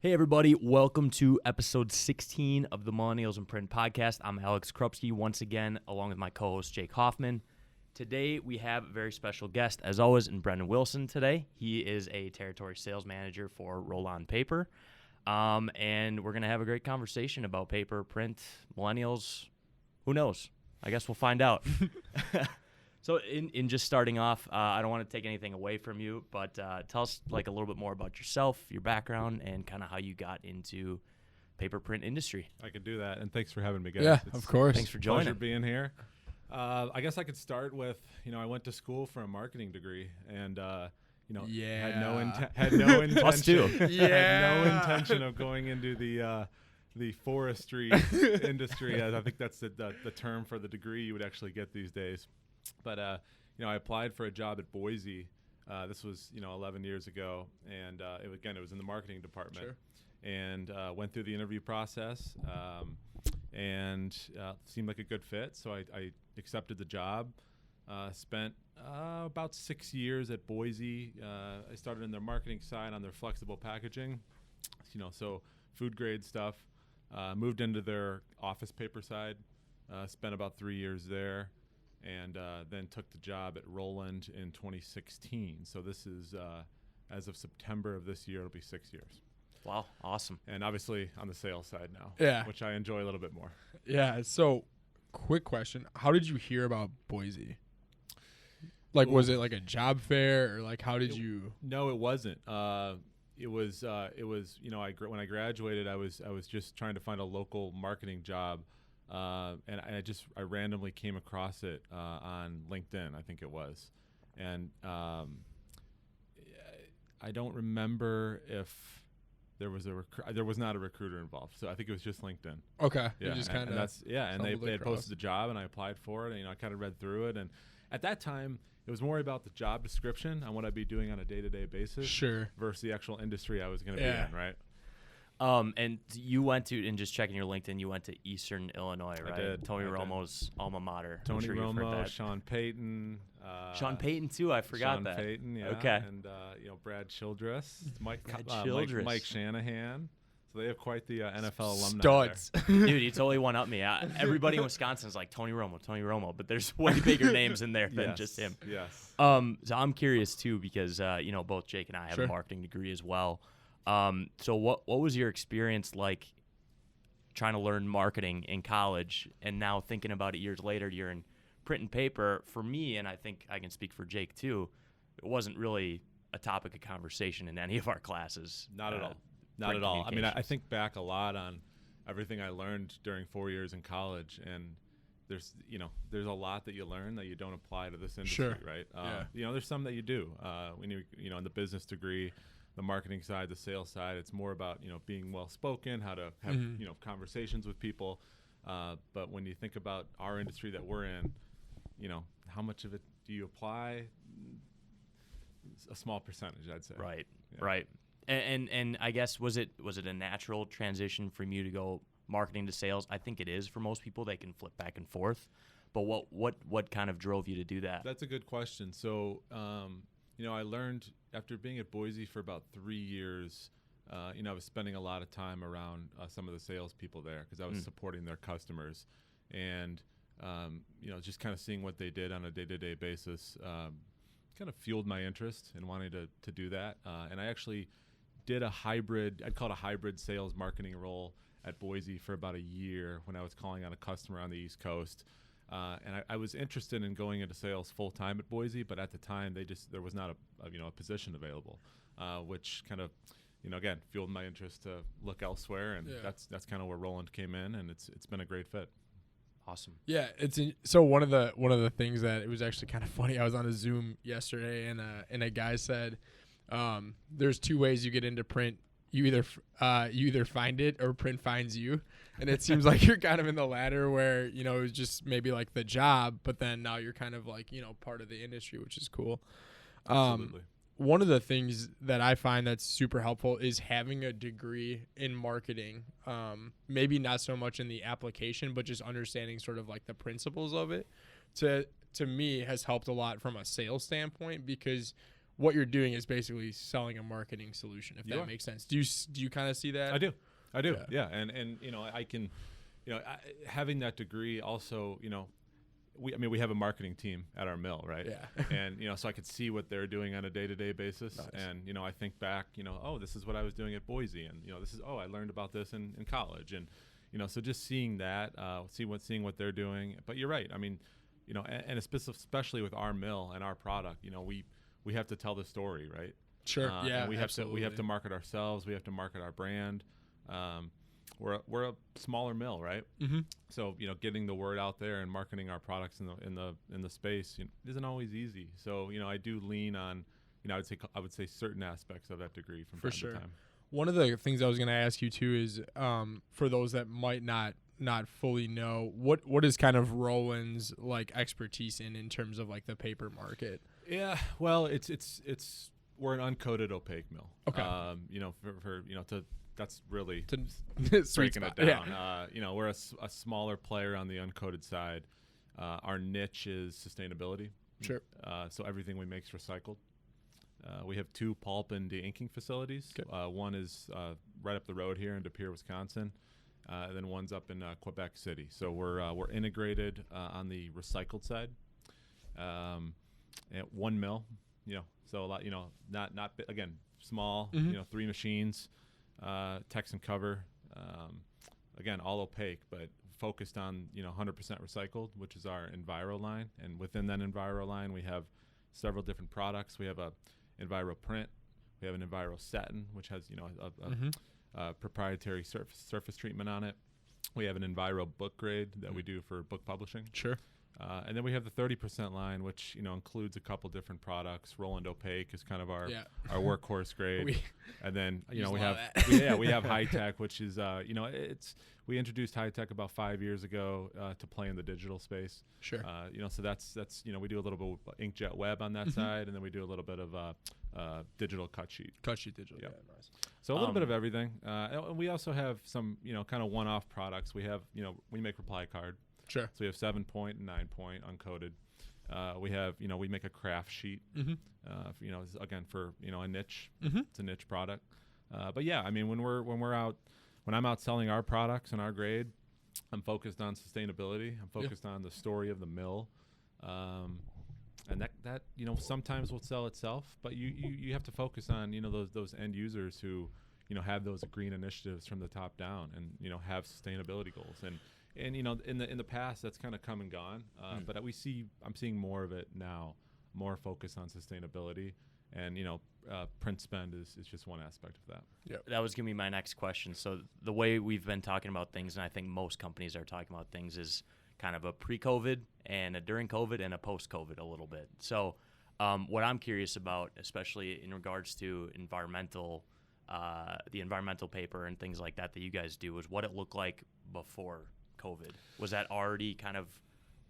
Hey everybody, welcome to episode 16 of the Millennials in Print podcast. I'm Alex Krupski once again, along with my co-host Jake Hoffman. Today we have a very special guest, as always, in Brendan Wilson today. He is a territory sales manager for Rolland Paper, and we're going to have a great conversation about paper, print, millennials. Who knows? I guess we'll find out. So in just starting off, I don't want to take anything away from you, but tell us a little bit more about yourself, your background, and kind of how you got into paper print industry. I could do that, and thanks for having me, guys. Yeah, It's of course. Thanks for joining. Pleasure being here. I guess I could start with, I went to school for a marketing degree, and had no intention. Us too. Had no intention of going into the forestry industry. I think that's the term for the degree you would actually get these days. But I applied for a job at Boise. This was 11 years ago, and it was in the marketing department. Sure. And went through the interview process, and seemed like a good fit. So I accepted the job. Spent about 6 years at Boise. I started in their marketing side on their flexible packaging, so food grade stuff. Moved into their office paper side. Spent about 3 years there. And then took the job at Rolland in 2016. So this is, as of September of this year, it'll be 6 years. Wow, awesome. And obviously on the sales side now, which I enjoy a little bit more. Yeah, so quick question. How did you hear about Boise? Was it like a job fair, or how did you? No, it wasn't. It was when I graduated, I was just trying to find a local marketing job. And I randomly came across it on LinkedIn, I think it was, and I don't remember if there was there was not a recruiter involved, so I think it was just LinkedIn. Okay, yeah, you just kind of and they had posted the job, and I applied for it, and I kind of read through it, and at that time it was more about the job description on what I'd be doing on a day-to-day basis, sure, versus the actual industry I was going to be in, right? And you went to, and just checking your LinkedIn, you went to Eastern Illinois, right? I did. Tony Romo's alma mater. Tony Romo, Sean Payton. Sean Payton too. I forgot Sean that. Payton, yeah. Okay. And Brad Childress, Mike Shanahan. So they have quite the NFL alumni. Studs. Dude, you totally one up me. Everybody in Wisconsin is like Tony Romo, but there's way bigger names in there than just him. Yes. So I'm curious too, because both Jake and I have a marketing degree as well. So what was your experience like trying to learn marketing in college, and now thinking about it years later, you're in print and paper? For me, and I think I can speak for Jake too, it wasn't really a topic of conversation in any of our classes. Not at all. Not at all. I mean, I think back a lot on everything I learned during 4 years in college, and there's a lot that you learn that you don't apply to this industry, right? There's some that you do when you in the business degree. The marketing side, the sales side, it's more about being well spoken, how to have conversations with people. But when you think about our industry that we're in, how much of it do you apply? A small percentage, I'd say. Right, right. And I guess was it a natural transition from you to go marketing to sales? I think it is for most people. They can flip back and forth. But what kind of drove you to do that? That's a good question. So I learned after being at Boise for about 3 years, I was spending a lot of time around some of the salespeople there because I was supporting their customers, and just kind of seeing what they did on a day-to-day basis kind of fueled my interest in wanting to do that. And I actually did I'd call it a hybrid sales marketing role at Boise for about a year when I was calling on a customer on the East Coast. And I was interested in going into sales full time at Boise, but at the time there was not a position available, which kind of again fueled my interest to look elsewhere, and that's kind of where Rolland came in, and it's been a great fit. Awesome. Yeah, so one of the things that it was actually kind of funny. I was on a Zoom yesterday, and a guy said, "There's two ways you get into print. You either find it or print finds you." And it seems like you're kind of in the latter where, it was just maybe like the job, but then now you're kind of like, part of the industry, which is cool. Absolutely. One of the things that I find that's super helpful is having a degree in marketing. Maybe not so much in the application, but just understanding sort of like the principles of it to me has helped a lot from a sales standpoint, because what you're doing is basically selling a marketing solution, if that makes sense. Do you kind of see that? I do. Yeah. And you know, I can, you know, having that degree also, you know, we have a marketing team at our mill, right? Yeah. And, you know, so I could see what they're doing on a day-to-day basis. Nice. And, you know, I think back, you know, oh, this is what I was doing at Boise. And, you know, this is, oh, I learned about this in college. And, you know, so just seeing that, seeing what they're doing. But you're right. I mean, you know, and especially with our mill and our product, you know, we have to tell the story, right? Sure. Yeah. And we absolutely. have to market ourselves. We have to market our brand. We're a smaller mill, right? Mm-hmm. So, you know, getting the word out there and marketing our products in the space, you know, isn't always easy. So, you know, I do lean on, you know, I would say certain aspects of that degree from time to time. One of the things I was going to ask you too is, for those that might not fully know, what is kind of Rolland's like expertise in terms of like the paper market? Yeah, well, it's we're an uncoated opaque mill. Okay. You know, for you know, that's really breaking it down. Yeah. You know, we're a smaller player on the uncoated side. Our niche is sustainability. Sure. So everything we make is recycled. We have 2 pulp and de-inking facilities. Okay. One is right up the road here in De Pere, Wisconsin. And then one's up in Quebec City. So we're integrated on the recycled side. At 1 mill, you know, so a lot, you know, not again, small, Mm-hmm. you know, 3 machines, text and cover, again, all opaque, but focused on, you know, 100% recycled, which is our Enviro line. And within that Enviro line, we have several different products. We have a Enviro print. We have an Enviro satin, which has, you know, a proprietary surface treatment on it. We have an Enviro book grade that we do for book publishing. Sure. And then we have the 30% line, which, you know, includes a couple different products. Rolland Opaque is kind of our workhorse grade. And then, you know, we have high tech, which is, you know, we introduced high tech about 5 years ago to play in the digital space. Sure. You know, so that's, you know, we do a little bit of inkjet web on that side, and then we do a little bit of digital cut sheet. Cut sheet digital. Yep. Yeah, nice. So a little bit of everything. And we also have some, you know, kind of one-off products. We have, you know, we make reply card. Sure. So we have 7-point and 9-point uncoated. We have, you know, we make a craft sheet. Mm-hmm. You know, again for, you know, a niche. Mm-hmm. It's a niche product. But yeah, I mean, when I'm out selling our products and our grade, I'm focused on sustainability. I'm focused on the story of the mill. And that you know, sometimes will sell itself, but you have to focus on, you know, those end users who, you know, have those green initiatives from the top down, and, you know, have sustainability goals. And you know, in the past, that's kind of come and gone. But I'm seeing more of it now, more focus on sustainability, and, you know, print spend is just one aspect of that. Yeah, that was gonna be my next question. So the way we've been talking about things, and I think most companies are talking about things, is kind of a pre-COVID and a during COVID and a post-COVID a little bit. So what I'm curious about, especially in regards to the environmental paper and things like that you guys do, is what it looked like before COVID. Was that already kind of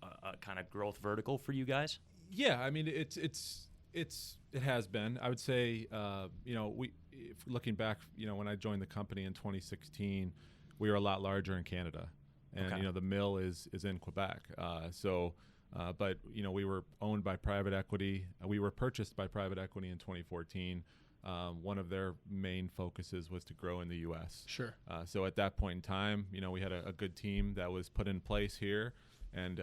a kind of growth vertical for you guys? Yeah, I mean, it has been. I would say, you know, looking back, you know, when I joined the company in 2016, we were a lot larger in Canada, and you know, the mill is in Quebec. But you know, we were owned by private equity. We were purchased by private equity in 2014. One of their main focuses was to grow in the U.S. Sure. So at that point in time, you know, we had a good team that was put in place here, and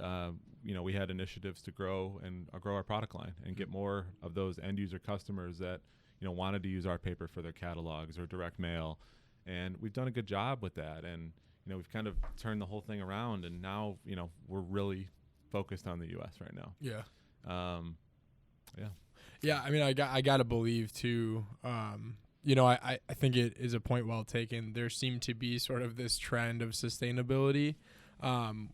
you know, we had initiatives to grow our product line and get more of those end user customers that, you know, wanted to use our paper for their catalogs or direct mail, and we've done a good job with that. And you know, we've kind of turned the whole thing around, and now, you know, we're really focused on the U.S. right now. Yeah. Yeah. Yeah, I mean, I gotta believe too. You know, I think it is a point well taken. There seemed to be sort of this trend of sustainability,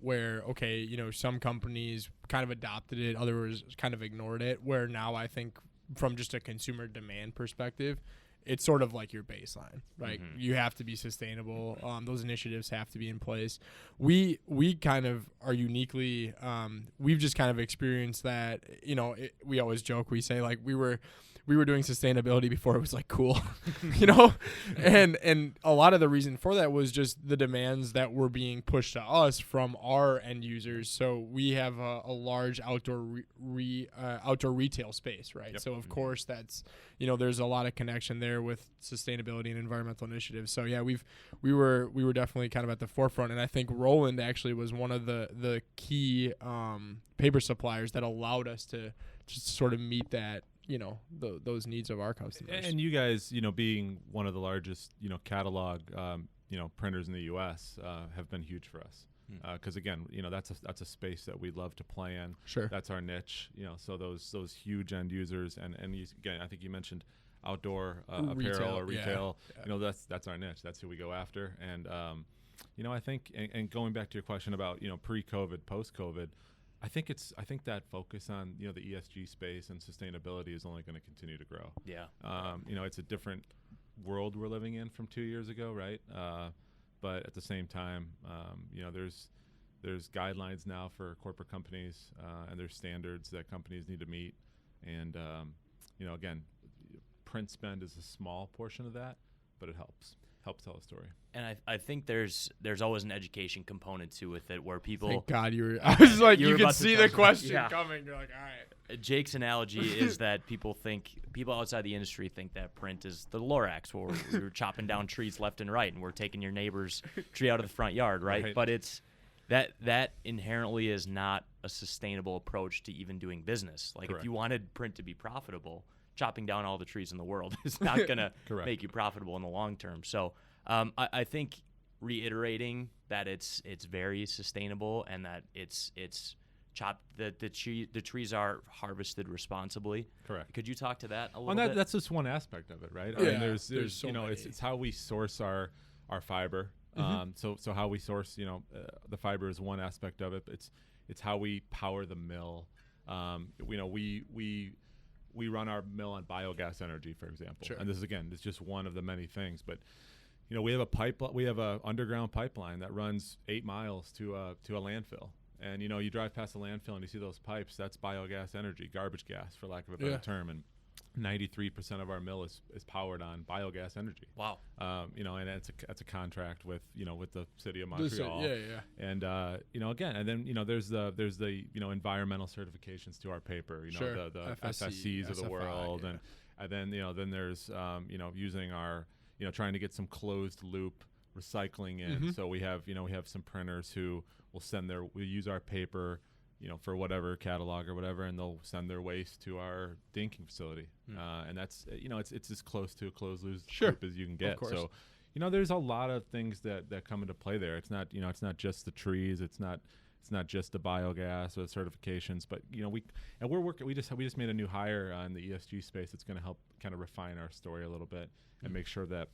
where, okay, you know, some companies kind of adopted it, others kind of ignored it. Where now I think, from just a consumer demand perspective, it's sort of like your baseline, right? Mm-hmm. You have to be sustainable. Those initiatives have to be in place. We kind of are uniquely, we've just kind of experienced that. You know, we always joke, we say like we were we were doing sustainability before it was like cool, you know, and a lot of the reason for that was just the demands that were being pushed to us from our end users. So we have a large outdoor outdoor retail space, right? Yep. So of course that's, there's a lot of connection there with sustainability and environmental initiatives. So yeah, we were definitely kind of at the forefront, and I think Rolland actually was one of the key paper suppliers that allowed us to just sort of meet that, those needs of our customers. And you guys, being one of the largest, catalog, printers in the U.S., have been huge for us. Because again, that's a space that we love to play in. Sure, that's our niche. So those huge end users, and again, I think you mentioned outdoor apparel or retail. Yeah. That's our niche. That's who we go after. And I think, and going back to your question about pre-COVID, post-COVID, I think that focus on the ESG space and sustainability is only going to continue to grow. Yeah. It's a different world we're living in from 2 years ago, right? But at the same time, there's guidelines now for corporate companies, and there's standards that companies need to meet. And again, print spend is a small portion of that, but it helps tell a story. And I think there's always an education component too with it, where people. Thank God I was like, you could see the question yeah. coming. You're like, all right. Jake's analogy is that people outside the industry think that print is the Lorax, where we're chopping down trees left and right, and we're taking your neighbor's tree out of the front yard, right? But it's that inherently is not a sustainable approach to even doing business. Like, Correct. If you wanted print to be profitable, chopping down all the trees in the world is not going to make you profitable in the long term. So I think reiterating that it's very sustainable and that it's chopped, that the trees are harvested responsibly. Correct. Could you talk to that a little bit? That's just one aspect of it, right? Yeah, I mean, there's so many. it's how we source our fiber. So how we source, the fiber is one aspect of it. But it's how we power the mill. We run our mill on biogas energy, for example. Sure. And this is just one of the many things. But we have a underground pipeline that runs 8 miles to a landfill. And you drive past the landfill and you see those pipes. That's biogas energy, garbage gas, for lack of a better term. And 93% of our mill is powered on biogas energy. Wow. And it's a contract with the city of Montreal. And again, and then there's the environmental certifications to our paper. The FSCs of the world, and then then there's using our trying to get some closed loop recycling in. So we have some printers who will use our paper for whatever catalog or whatever, and they'll send their waste to our dinking facility. And that's it's as close to a closed loop as you can get. So there's a lot of things that come into play there. It's not it's not just the trees, it's not just the biogas or the certifications, but we're working. We just made a new hire in the ESG space that's going to help kind of refine our story a little bit and make sure that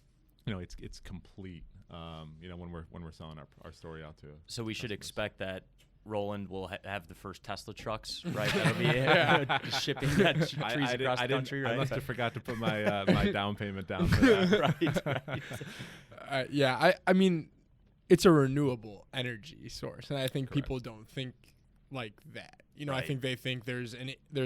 it's complete. When we're selling our story out to. So we should expect that Rolland will have the first Tesla trucks, right? That'll be shipping that trees across the country, right? I must have forgot to put my my down payment down for that. Right. I mean, it's a renewable energy source, and I think people don't think like that. I think they think there's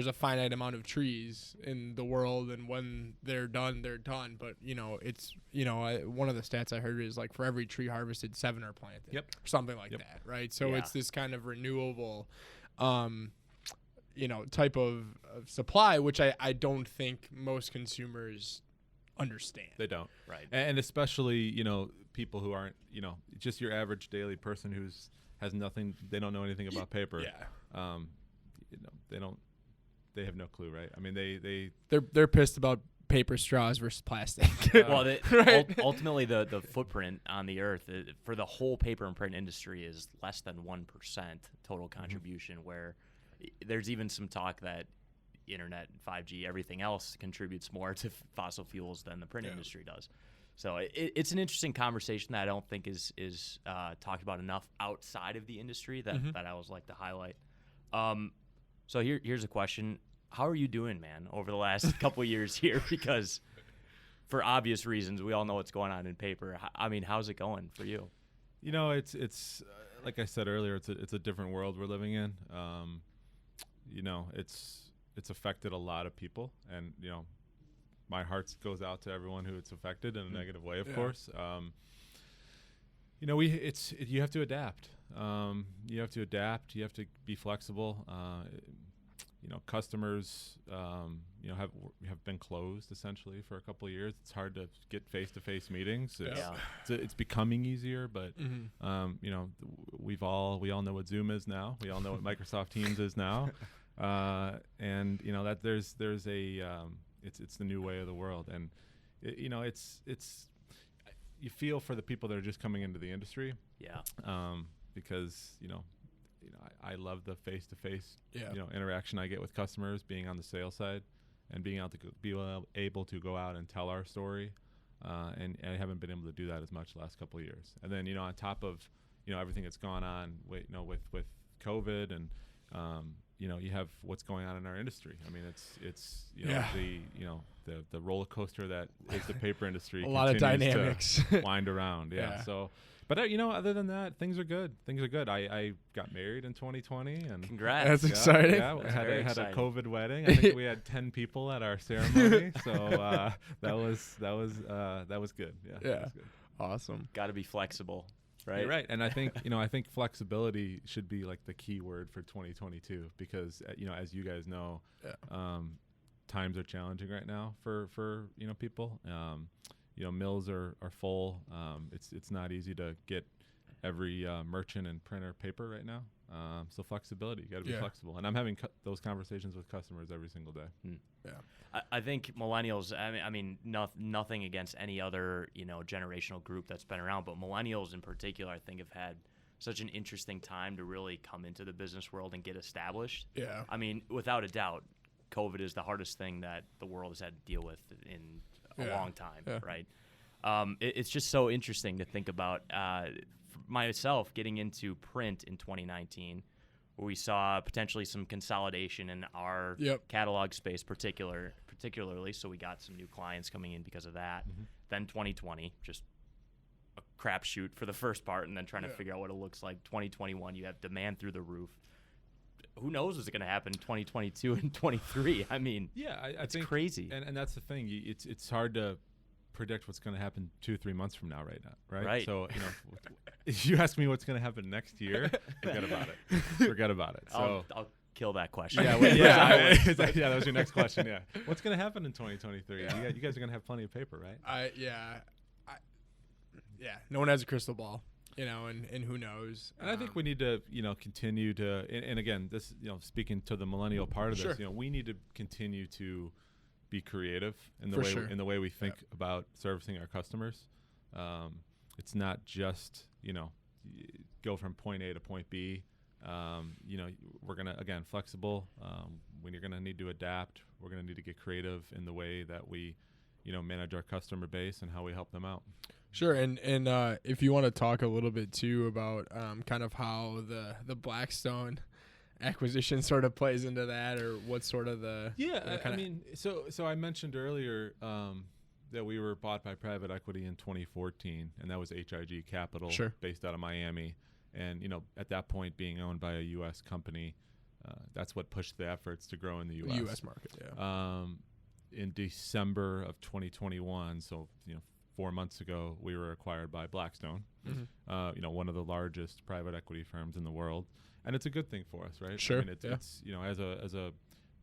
a finite amount of trees in the world, and when they're done, they're done. But it's one of the stats I heard is like for every tree harvested, 7 are planted. Yep. Or something like that, right? So it's this kind of renewable, type of supply, which I don't think most consumers understand. They don't. Right. And especially people who aren't just your average daily person has nothing. They don't know anything about paper. Yeah. They have no clue, right? I mean, they're pissed about paper straws versus plastic. Well, ultimately, the footprint on the earth for the whole paper and print industry is less than 1% total contribution. Where there's even some talk that internet, 5G, everything else contributes more to fossil fuels than the print industry does. So it's an interesting conversation that I don't think is talked about enough outside of the industry that I always like to highlight. So here's a question. How are you doing, man, over the last couple of years here? Because for obvious reasons, we all know what's going on in paper. I mean, how's it going for you? It's like I said earlier, it's a different world we're living in. It's affected a lot of people, and my heart goes out to everyone who it's affected in a negative way, of Yeah. course. You know, you have to adapt. You have to adapt. You have to be flexible. You know, customers, you know, have been closed essentially for a couple of years. It's hard to get face-to-face meetings. It's becoming easier, but you know, we all know what Zoom is now. We all know what Microsoft Teams is now, and you know that there's a it's the new way of the world, and you know it's you feel for the people that are just coming into the industry, because you know I love the face-to-face you know interaction I get with customers, being on the sales side and being able to go out and tell our story, and I haven't been able to do that as much the last couple of years. And then you know on top of you know everything that's gone on with COVID, and you know you have what's going on in our industry. I mean it's you know the roller coaster that is the paper industry. A lot of dynamics to wind around. So. But you know, other than that, things are good. I got married in 2020, and Congrats! That's exciting. Yeah, we had a COVID wedding. I think we had 10 people at our ceremony, so that was good. Yeah, that was good. Awesome. Got to be flexible, right? You're right, and I think flexibility should be like the key word for 2022, because you know, as you guys know, times are challenging right now for you know people. You know, mills are full. It's not easy to get every merchant and printer paper right now. So flexibility, you got to be flexible. And I'm having those conversations with customers every single day. I think millennials. I mean, nothing against any other you know generational group that's been around, but millennials in particular, I think, have had such an interesting time to really come into the business world and get established. Yeah. I mean, without a doubt, COVID is the hardest thing that the world has had to deal with in a long time, right? It's just so interesting to think about. Myself getting into print in 2019, where we saw potentially some consolidation in our catalog space, particularly. So we got some new clients coming in because of that. Then 2020, just a crapshoot for the first part, and then trying to figure out what it looks like. 2021, you have demand through the roof. Who knows what's going to happen in 2022 and 23? I mean, I think crazy. And that's the thing. It's hard to predict what's going to happen 2-3 months from now, right? So, you know, if you ask me what's going to happen next year, forget about it. So I'll kill that question. that was your next question. Yeah. What's going to happen in 2023? You guys are going to have plenty of paper, right? No one has a crystal ball. You know, and who knows? And I think we need to, you know, continue to, and again, this, you know, speaking to the millennial part of this, you know, we need to continue to be creative in the way we think about servicing our customers. It's not just, you know, go from point A to point B. You know, we're gonna flexible. When you're gonna need to adapt, we're gonna need to get creative in the way that we, you know, manage our customer base and how we help them out. Sure, and if you want to talk a little bit too about kind of how the Blackstone acquisition sort of plays into that, or what sort of the I mean, so I mentioned earlier that we were bought by private equity in 2014, and that was HIG Capital, based out of Miami, and you know at that point being owned by a U.S. company, that's what pushed the efforts to grow in the U.S. The U.S. market. In December of 2021, so you know. 4 months ago, we were acquired by Blackstone, you know, one of the largest private equity firms in the world, and it's a good thing for us, right? Sure. I mean, it's you know, as a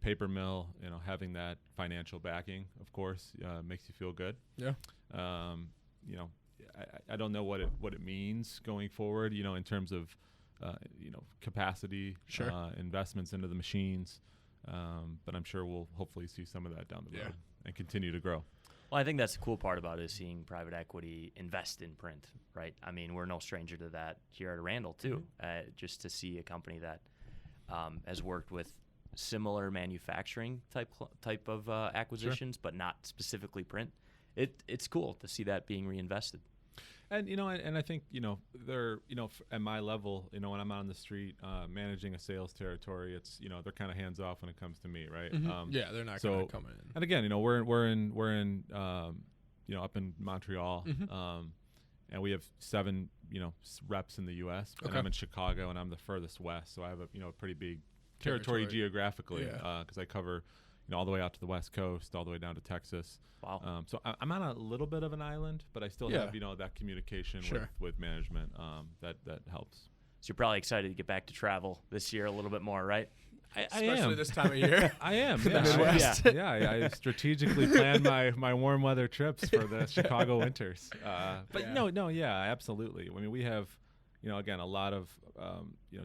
paper mill, you know, having that financial backing, of course, makes you feel good. Yeah. You know, I don't know what it means going forward, you know, in terms of you know, capacity, investments into the machines, but I'm sure we'll hopefully see some of that down the road and continue to grow. Well, I think that's the cool part about it, is seeing private equity invest in print, right? I mean, we're no stranger to that here at Randall, too. Just to see a company that has worked with similar manufacturing type of acquisitions, but not specifically print. It's cool to see that being reinvested. And you know, and I think you know they're you know at my level, you know, when I'm out on the street managing a sales territory, it's you know they're kind of hands off when it comes to me, right? They're not going to come in. And again, you know, we're in you know up in Montreal, and we have 7 you know reps in the U.S. And I'm in Chicago, and I'm the furthest west, so I have a you know a pretty big territory geographically because I cover all the way out to the West Coast, all the way down to Texas. Wow. So I'm on a little bit of an island, but I still have that communication with management that helps. So you're probably excited to get back to travel this year a little bit more, right? I Especially am. this time of year. I am. The Yeah, Midwest. I strategically planned my warm weather trips for the Chicago winters. But absolutely. I mean, we have, again, a lot of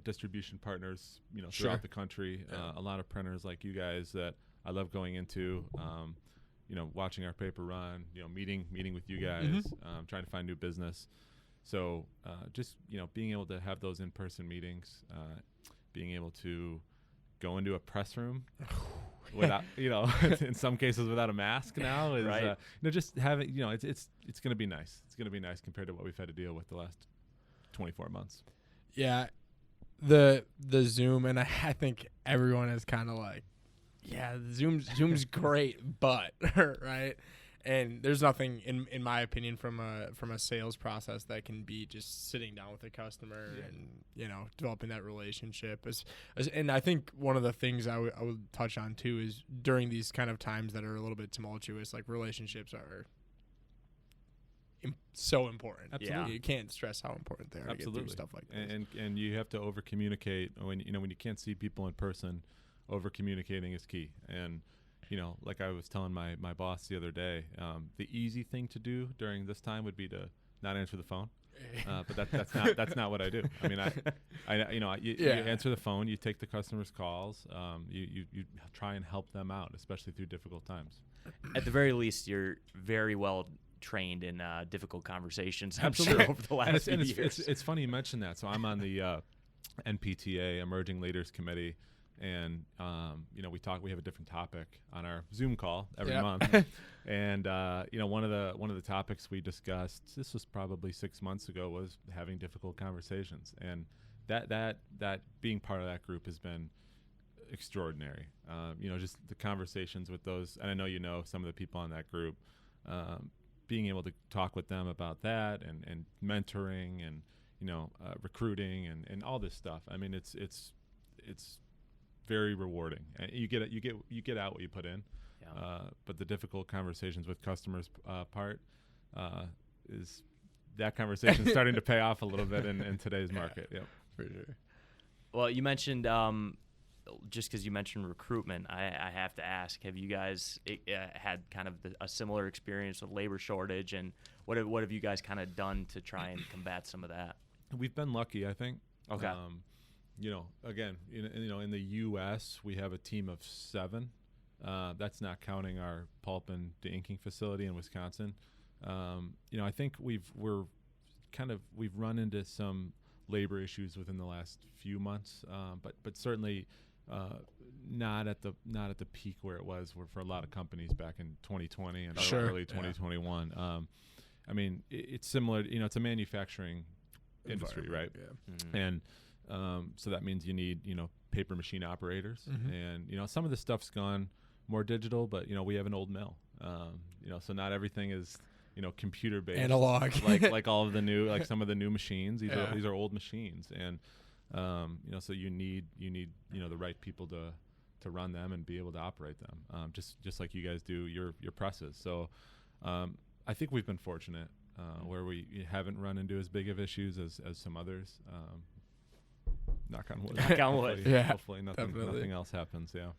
distribution partners, throughout the country. A lot of printers like you guys that I love going into. Watching our paper run. Meeting with you guys. Trying to find new business. So just being able to have those in-person meetings, being able to go into a press room without, in some cases without a mask now is, right. Just having, it's going to be nice. It's going to be nice compared to what we've had to deal with the last 24 months. Yeah. The Zoom, and I think everyone is kind of like, yeah, Zoom's great, but right. And there's nothing, in my opinion, from a sales process that can be just sitting down with a customer and developing that relationship. And I think one of the things I would touch on too is during these kind of times that are a little bit tumultuous, like relationships are so important. Absolutely. You can't stress how important they are. Absolutely. To get through stuff like this. And you have to over communicate when you can't see people in person. Over communicating is key. And like I was telling my boss the other day, the easy thing to do during this time would be to not answer the phone. But that's not what I do. I mean, you answer the phone, you take the customer's calls, you try and help them out, especially through difficult times. At the very least, you're very well trained in difficult conversations. I'm Absolutely. sure over the last few years. It's funny you mentioned that. So I'm on the NPTA Emerging Leaders Committee. And we have a different topic on our Zoom call every month, and one of the topics we discussed, this was probably 6 months ago, was having difficult conversations, and that being part of that group has been extraordinary. Just the conversations with those, and I know some of the people on that group, being able to talk with them about that and mentoring and recruiting and all this stuff. I mean, it's very rewarding, and you get out what you put in. But the difficult conversations with customers part is that conversation starting to pay off a little bit in today's market. Yep, for sure. Well, you mentioned just because you mentioned recruitment, I have to ask: have you guys had kind of a similar experience with labor shortage, and what have you guys kind of done to try and combat some of that? We've been lucky, I think. Okay. Again, in the U.S., we have a team of 7. That's not counting our pulp and deinking facility in Wisconsin. I think we've run into some labor issues within the last few months, but certainly not at the peak where it was for a lot of companies back in 2020 and early 2021. I mean, it's similar. It's a manufacturing industry, right? Yeah. Mm-hmm. And so that means you need, paper machine operators, and some of the stuff's gone more digital, but we have an old mill, so not everything is computer based, analog, like all of the new, like some of the new machines. These are old machines, and so you need the right people to run them and be able to operate them, just like you guys do your presses. So I think we've been fortunate where we haven't run into as big of issues as some others. Knock on wood. Knock on wood. Hopefully nothing else happens. Yeah.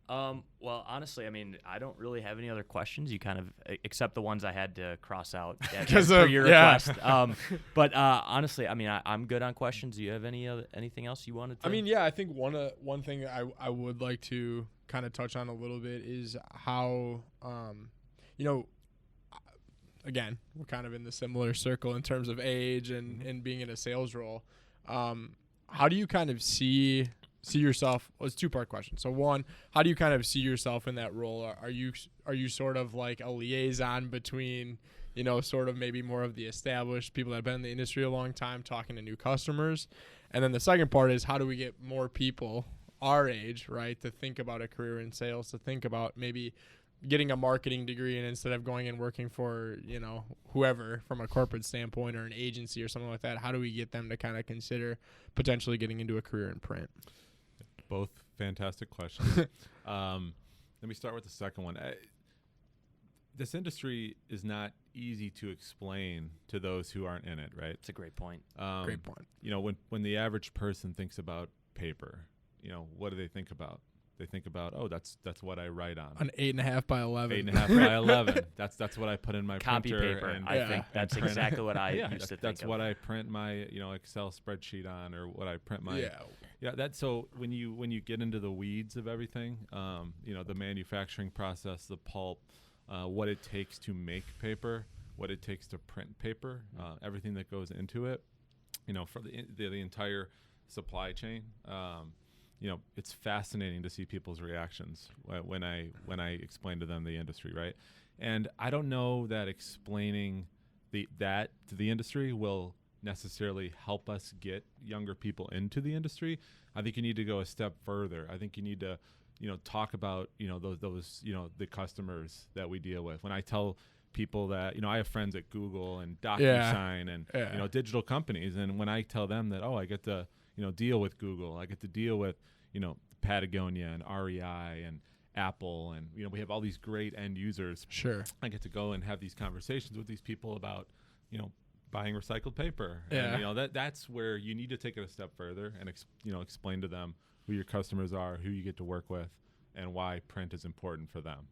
Well, honestly, I mean, I don't really have any other questions. You kind of, except the ones I had to cross out for your request. But honestly, I mean, I'm good on questions. Do you have anything else you wanted to? I mean, yeah, I think one thing I would like to kind of touch on a little bit is how, again, we're kind of in the similar circle in terms of age and being in a sales role. How do you kind of see yourself? Well, it's a 2-part question. So one, how do you kind of see yourself in that role? Are you sort of like a liaison between, sort of maybe more of the established people that have been in the industry a long time talking to new customers? And then the second part is, how do we get more people our age, right, to think about a career in sales, to think about maybe getting a marketing degree, and instead of going and working for, whoever from a corporate standpoint or an agency or something like that, how do we get them to kind of consider potentially getting into a career in print? Both fantastic questions. let me start with the second one. This industry is not easy to explain to those who aren't in it, right? It's a great point. Great point. You know, when the average person thinks about paper, you know, what do they think about? They think about, oh, that's what I write on. An 8.5 by 11. 8.5 by 11. That's what I put in my Copy printer. paper. And I think that's print. exactly what I used to think That's of. what I print my Excel spreadsheet on, or what I print my. Yeah. That's so when you get into the weeds of everything, the manufacturing process, the pulp, what it takes to make paper, what it takes to print paper, everything that goes into it, for the entire supply chain. It's fascinating to see people's reactions when I explain to them the industry, right? And I don't know that explaining that to the industry will necessarily help us get younger people into the industry. I think you need to go a step further. I think you need to, talk about, those the customers that we deal with. When I tell people that, I have friends at Google and DocuSign and digital companies, and when I tell them that, I get to deal with Google, I get to deal with Patagonia and REI and Apple, and we have all these great end users. Sure. I get to go and have these conversations with these people about buying recycled paper. Yeah. And, that's where you need to take it a step further and explain to them who your customers are, who you get to work with, and why print is important for them.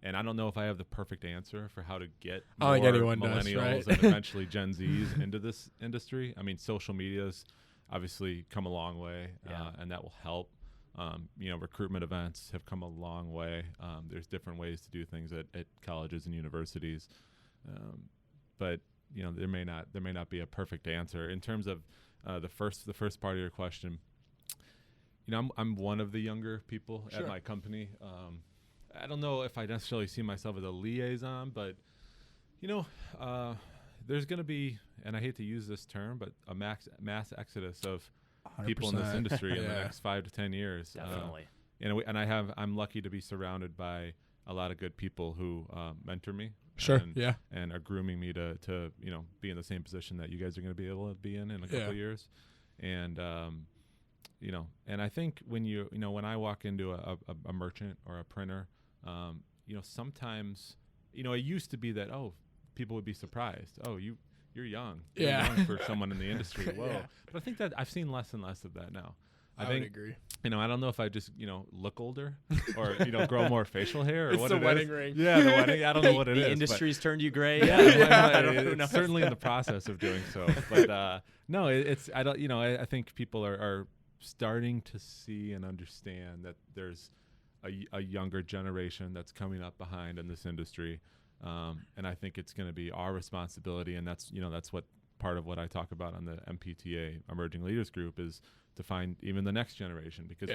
And I don't know if I have the perfect answer for how to get more millennials and eventually Gen Zs into this industry. I mean, social media's obviously come a long way, and that will help. Recruitment events have come a long way. There's different ways to do things at colleges and universities, but there may not be a perfect answer in terms of the first part of your question. I'm one of the younger people at my company. I don't know if I necessarily see myself as a liaison, but there's going to be, and I hate to use this term, but a mass exodus of 100%. people in this industry in the next 5 to 10 years. Definitely. I'm lucky to be surrounded by a lot of good people who mentor me. Sure. And are grooming me to be in the same position that you guys are going to be able to be in a couple of years. And and I think when when I walk into a merchant or a printer, sometimes it used to be that people would be surprised. Oh, you're young. You're young for someone in the industry. Whoa. Yeah. But I think that I've seen less and less of that now. I think, would agree. I don't know if I just, look older or, grow more facial hair or it's what the it wedding is. ring. Yeah, the wedding. I don't know what it is. The industry's turned you gray. It's certainly in the process of doing so. But no, I think people are starting to see and understand that there's a younger generation that's coming up behind in this industry. And I think it's going to be our responsibility. And that's what part of what I talk about on the MPTA Emerging Leaders Group is to find even the next generation, because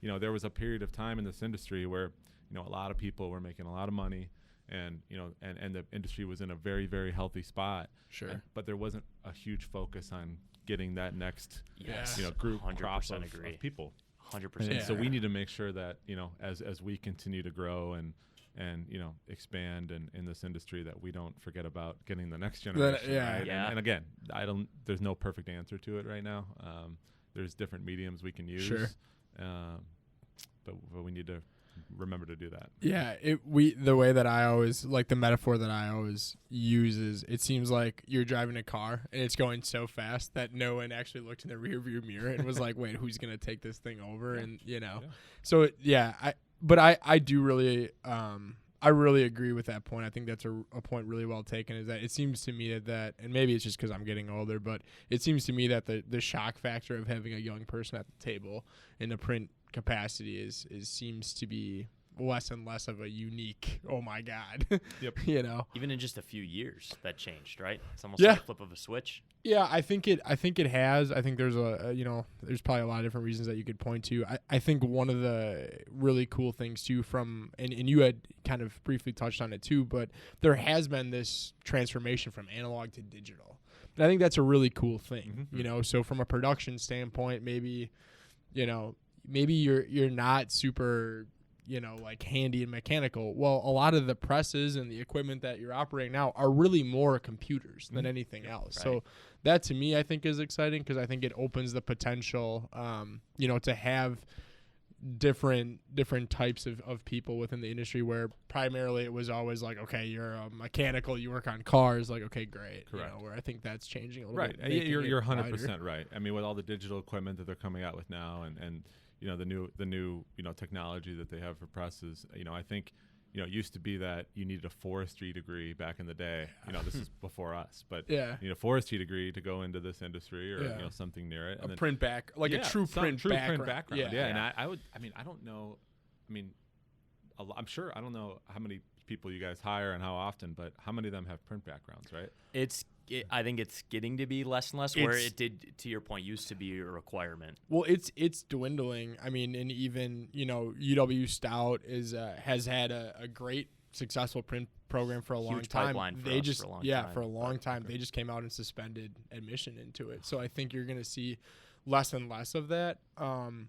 there was a period of time in this industry where a lot of people were making a lot of money, and and the industry was in a very, very healthy spot. Sure. But there wasn't a huge focus on getting that next group 100% crop of people. 100%. And so we need to make sure that as we continue to grow and expand in this industry, that we don't forget about getting the next generation. Right? And again, there's no perfect answer to it right now. There's different mediums we can use. Sure. But we need to remember to do that. Yeah, the way that I always the metaphor that I always use is, it seems like you're driving a car and it's going so fast that no one actually looked in the rear view mirror and was like, wait, who's gonna take this thing over? And so I do really I really agree with that point. I think that's a point really well taken, is that it seems to me that and maybe it's just because I'm getting older, but it seems to me that the shock factor of having a young person at the table in the print capacity seems to be less and less of a unique, oh my God. Yep. Even in just a few years that changed, right? It's almost like a flip of a switch. Yeah, I think it has. I think there's there's probably a lot of different reasons that you could point to. I think one of the really cool things too and you had kind of briefly touched on it too, but there has been this transformation from analog to digital. And I think that's a really cool thing. Mm-hmm. So from a production standpoint, maybe you're not super handy and mechanical. Well, a lot of the presses and the equipment that you're operating now are really more computers than anything else. Right. So that to me, I think, is exciting, because I think it opens the potential, to have different types of people within the industry, where primarily it was always like, okay, you're a mechanical, you work on cars, like, okay, great. Correct. You know, where I think that's changing a little Right. bit. You're 100% right. I mean, with all the digital equipment that they're coming out with now, and you know, the new technology that they have for presses, I think, it used to be that you needed a forestry degree back in the day. This is before us, but you need a forestry degree to go into this industry, or something near it. And a print back, like a true print background. Yeah. And I don't know. I mean, I'm sure, I don't know how many people you guys hire and how often, but how many of them have print backgrounds, right? I think it's getting to be less and less, where it did, to your point, used to be a requirement. Well, it's dwindling. I mean, and even, UW Stout has had a great successful print program for a long time. For a long time. They just came out and suspended admission into it. So I think you're going to see less and less of that. And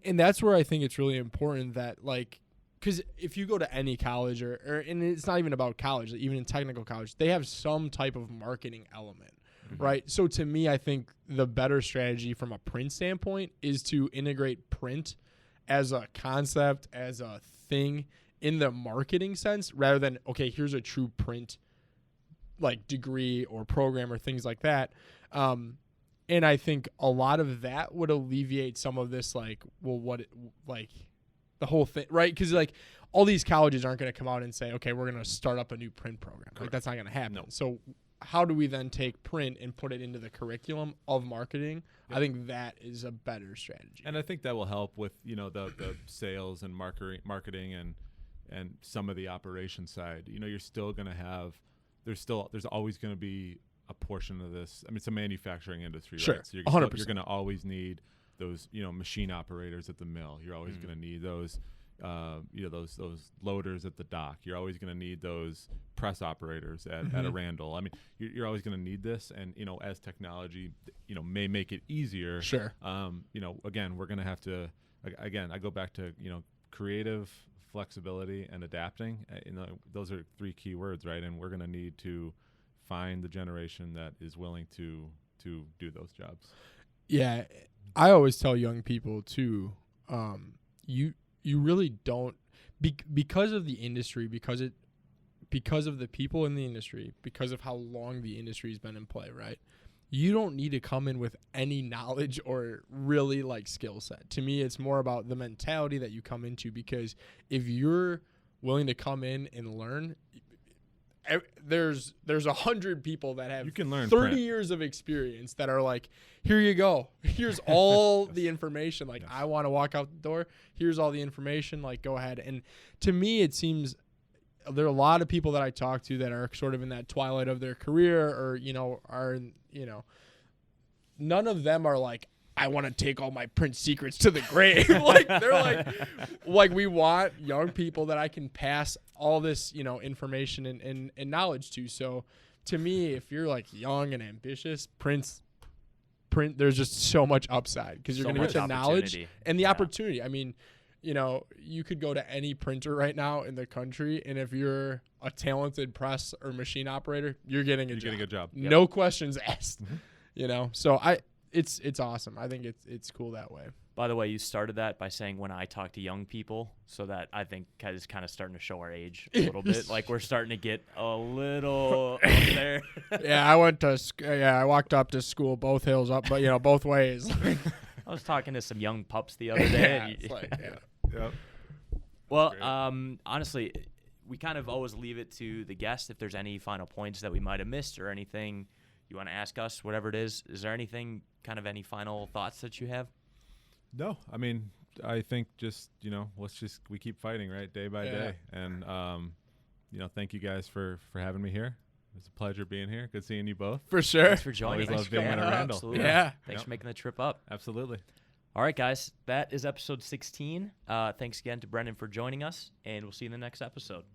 that's where I think it's really important that, like, because if you go to any college, and it's not even about college, even in technical college, they have some type of marketing element, right? So to me, I think the better strategy from a print standpoint is to integrate print as a concept, as a thing in the marketing sense, rather than, okay, here's a true print like degree or program or things like that. And I think a lot of that would alleviate some of this, like, the whole thing, right? Because, like, all these colleges aren't going to come out and say, okay, we're going to start up a new print program. Correct. Like, that's not going to happen. No. So how do we then take print and put it into the curriculum of marketing? Yep. I think that is a better strategy. And I think that will help with, the sales and marketing and some of the operation side. You're still going to have, there's always going to be a portion of this. I mean, it's a manufacturing industry, sure, right? So 100%. You're going to always need those, machine operators at the mill. You're always going to need those, those loaders at the dock. You're always going to need those press operators at a Randall. I mean, you're always going to need this. And, as technology, may make it easier. Sure. Again, we're going to have to, I go back to, creative, flexibility, and adapting. Those are 3 key words, right? And we're going to need to find the generation that is willing to do those jobs. Yeah. I always tell young people too, you really don't, because of the industry, because of the people in the industry, because of how long the industry has been in play, right? You don't need to come in with any knowledge or really like skill set. To me, it's more about the mentality that you come into, because if you're willing to come in and learn, there's 100 people that have you can learn 30 print. years of experience that are like, here you go. Here's all the information. Like, I want to walk out the door. Here's all the information. Like, go ahead. And to me, it seems there are a lot of people that I talk to that are sort of in that twilight of their career, or, none of them are like, I want to take all my print secrets to the grave. Like, they're like, we want young people that I can pass all this, information and knowledge to. So to me, if you're like young and ambitious, print, there's just so much upside, because you're going to get the knowledge and the opportunity. I mean, you could go to any printer right now in the country, and if you're a talented press or machine operator, you're getting a job. Yep. No questions asked. So it's awesome. I think it's cool that way. By the way, you started that by saying when I talk to young people, so that I think is kind of starting to show our age a little bit. Like, we're starting to get a little up there. Yeah, I walked up to school both hills up, but both ways. I was talking to some young pups the other day. Yep. Well, honestly, we kind of always leave it to the guest if there's any final points that we might have missed, or anything you want to ask us, whatever it is. Is there anything, any final thoughts that you have? No, I mean, I think just, we keep fighting, right, day by day. And, thank you guys for having me here. It was a pleasure being here. Good seeing you both. For sure. Thanks for joining. Always love being at a Randall. Absolutely. Yeah. Thanks for making the trip up. Absolutely. All right, guys. That is episode 16. Thanks again to Brendan for joining us, and we'll see you in the next episode.